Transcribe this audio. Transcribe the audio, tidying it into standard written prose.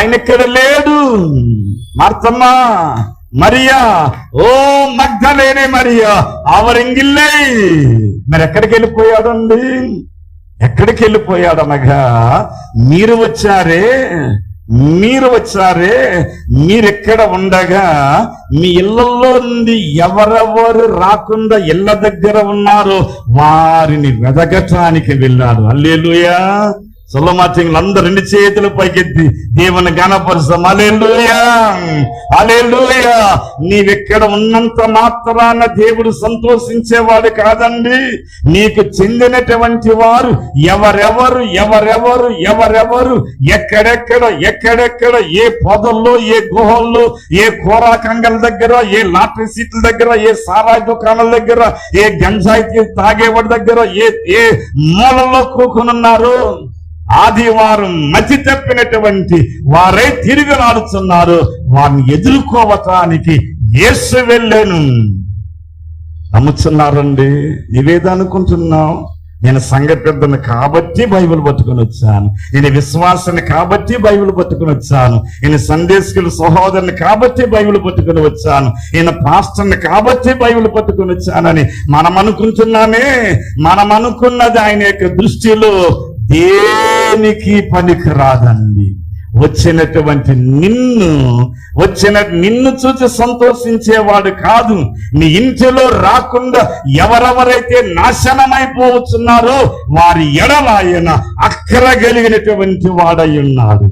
ఆయన ఇక్కడ లేడు. మార్తమ్మ, మరియా, ఓ మగ్దలేనే మరియా, ఆవరింగిల్లే. మరి ఎక్కడికి వెళ్ళిపోయాడండి? ఎక్కడికి వెళ్ళిపోయాడనగా, మీరు వచ్చారే, మీరెక్కడ ఉండగా మీ ఇళ్లలో నుండి ఎవరెవరు రాకుండా ఇళ్ల దగ్గర ఉన్నారో వారిని వెదగటానికి వెళ్ళాడు. హల్లెలూయా. సొలొమోను అందరూ 2 చేతులు పైకెత్తి దేవుని ఘనపరుస్తాం. హల్లెలూయా, హల్లెలూయా. నీవెక్కడ ఉన్నంత మాత్రాన దేవుడు సంతోషించేవాడు కాదండి. నీకు చెందినటువంటి వారు ఎవరెవరు ఎక్కడెక్కడ ఏ పొదల్లో, ఏ గుహల్లో, ఏ కూరా కంగల దగ్గర, ఏ లాటరీ సీట్ల దగ్గర, ఏ సారాయి దుకాణాల దగ్గర, ఏ గంజాయి తాగేవాడి దగ్గర, ఏ మూలలో కూకునున్నారు. ఆదివారం మతి తప్పినటువంటి వారై తిరిగి రాడుతున్నారు. వారిని ఎదుర్కోవటానికి యేసు వెళ్ళాను. నమ్ముతున్నారండి? నీవేదనుకుంటున్నావు? నేను సంఘ పెద్దను కాబట్టి బైబిల్ పట్టుకుని వచ్చాను, నేను విశ్వాసాన్ని కాబట్టి బైబిల్ పట్టుకుని వచ్చాను, నేను సందేశకుల సహోదరుని కాబట్టి బైబిల్ పట్టుకుని వచ్చాను, నేను పాస్టర్ని కాబట్టి బైబిల్ పట్టుకుని వచ్చానని మనం అనుకుంటున్నామే. మనం అనుకున్నది ఆయన యొక్క దృష్టిలో దేనికి పనికి రాదండి. వచ్చినటువంటి నిన్ను చూసి సంతోషించేవాడు కాదు. నీ ఇంటిలో రాకుండా ఎవరెవరైతే నాశనమైపోతున్నారో వారి ఎడల ఆయన అక్కర కలిగినటువంటి వాడై ఉన్నాడు.